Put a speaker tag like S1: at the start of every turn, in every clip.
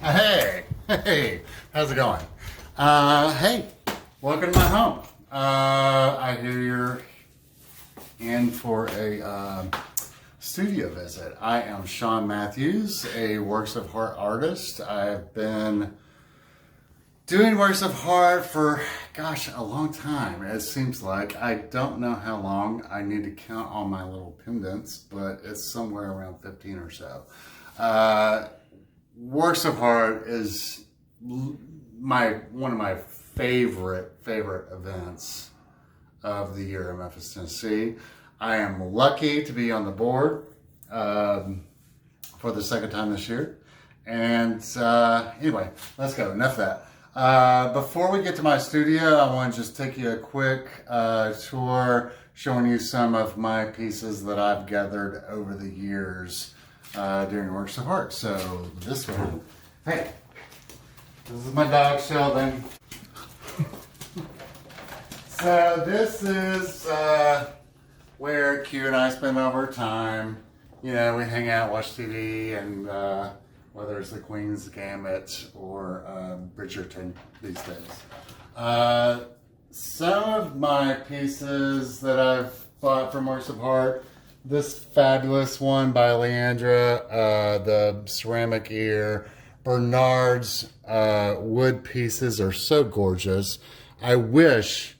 S1: Hey, how's it going? Hey, welcome to my home. I hear you're in for a studio visit. I am Shawn Mathews, a works of art artist. I've been doing works of art for, a long time. It seems like. I don't know how long. I need to count all my little pendants, but it's somewhere around 15 or so. Works of art is one of my favorite events of the year in Memphis, Tennessee. I am lucky to be on the board for the second time this year. And anyway, let's go. Enough of that. Before we get to my studio, I want to just take you a quick tour showing you some of my pieces that I've gathered over the years during works of art. So this one, hey, this is my dog Sheldon. So this is where Q and I spend our time. You know, we hang out, watch TV, and whether it's the Queen's Gambit or Bridgerton these days. Some of my pieces that I've bought from works of art. This fabulous one by Leandra, the ceramic ear. Bernard's wood pieces are so gorgeous. I wish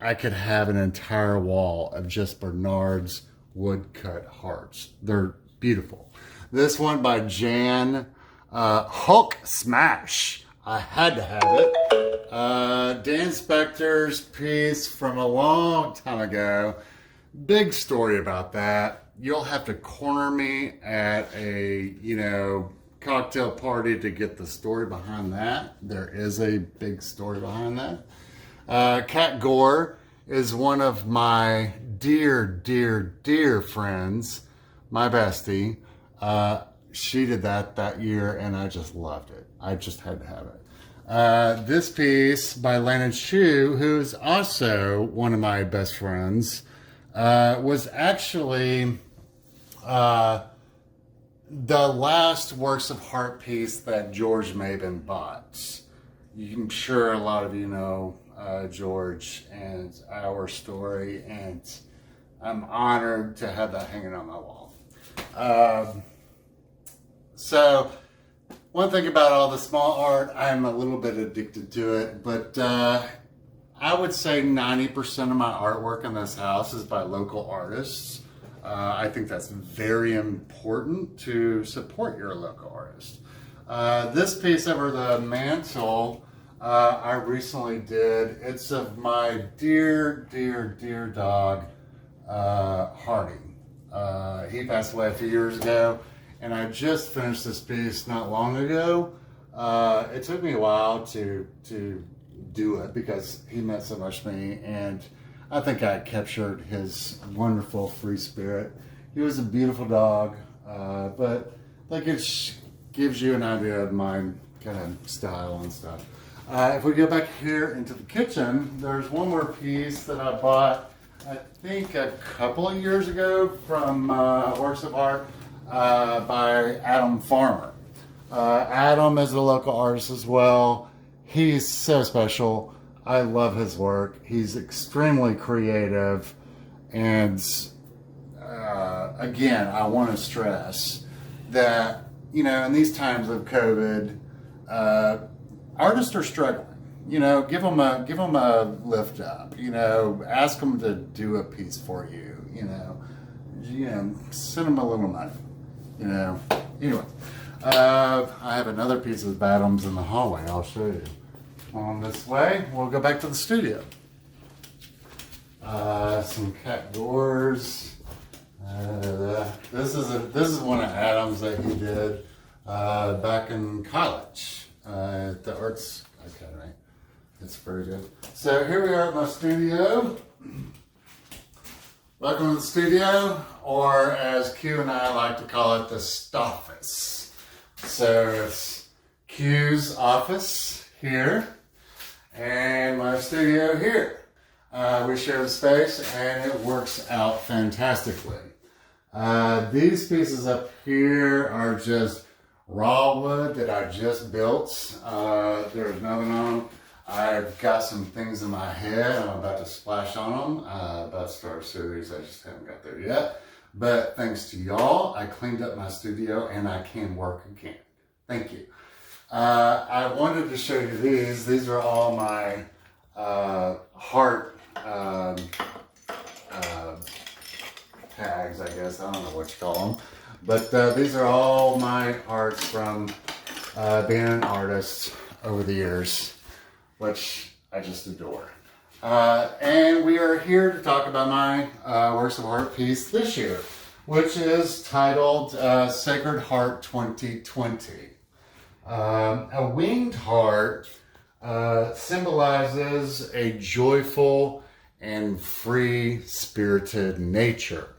S1: I could have an entire wall of just Bernard's woodcut hearts. They're beautiful. This one by Jan, Hulk Smash. I had to have it. Dan Spector's piece from a long time ago. Big story about that. You'll have to corner me at a, cocktail party to get the story behind that. There is a big story behind that. Kat Gore is one of my dear friends, my bestie. She did that year, and I just loved it. I just had to have it. This piece by Landon Chu, who's also one of my best friends, was actually the last works of art piece that George Mabin bought. I'm sure a lot of you know George and our story, and I'm honored to have that hanging on my wall. So one thing about all the small art, I'm a little bit addicted to it, but I would say 90% of my artwork in this house is by local artists. I think that's very important to support your local artist. This piece over the mantle, I recently did. It's of my dear dog, Hardy. He passed away a few years ago, and I just finished this piece not long ago. It took me a while to do it because he meant so much to me, and I think I captured his wonderful free spirit. He was a beautiful dog, but like it gives you an idea of my kind of style and stuff. If we go back here into the kitchen, there's one more piece that I bought, I think a couple of years ago from Works of Art by Adam Farmer. Adam is a local artist as well. He's so special. I love his work. He's extremely creative. And again, I want to stress that, in these times of COVID, artists are struggling. Give them a lift up. Ask them to do a piece for you. Send them a little money. Anyway, I have another piece of Adams in the hallway. I'll show you. On this way, we'll go back to the studio. Some Kat Gores. This is one of Adam's that he did back in college at the Arts Academy. It's very good. So here we are at my studio. Welcome to the studio, or as Q and I like to call it, the Stoffice. So it's Q's office here, and my studio here. We share the space, and it works out fantastically. These pieces up here are just raw wood that I just built. There's nothing on them. I've got some things in my head. I'm about to splash on them. About to start a series. I just haven't got there yet. But thanks to y'all, I cleaned up my studio and I can work again. Thank you. I wanted to show you these. These are all my heart tags, I guess. I don't know what you call them. But these are all my hearts from being an artist over the years, which I just adore. And we are here to talk about my works of art piece this year, which is titled Sacred Heart 2020. A winged heart symbolizes a joyful and free-spirited nature.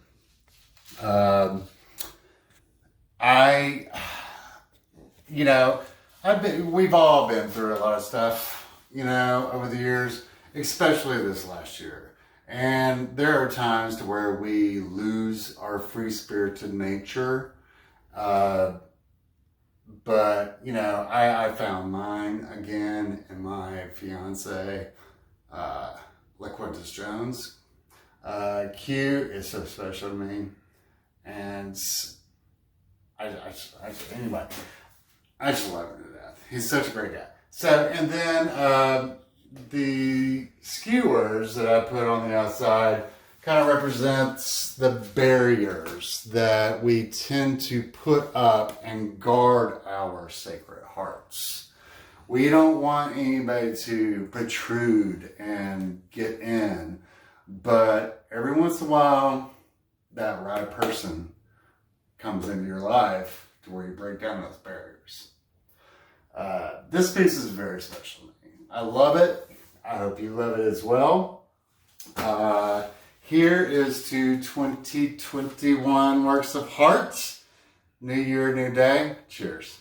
S1: We've all been through a lot of stuff, over the years, especially this last year. And there are times to where we lose our free-spirited nature. But, I found mine again in my fiance, LaQuintus Jones. Q is so special to me. And anyway, I just love him to death. He's such a great guy. So, and then the skewers that I put on the outside kind of represents the barriers that we tend to put up and guard our sacred hearts. We don't want anybody to protrude and get in, but every once in a while, that right person comes into your life to where you break down those barriers. This piece is very special to me. I love it. I hope you love it as well. Here is to 2021 Works of Heart. New year, new day. Cheers.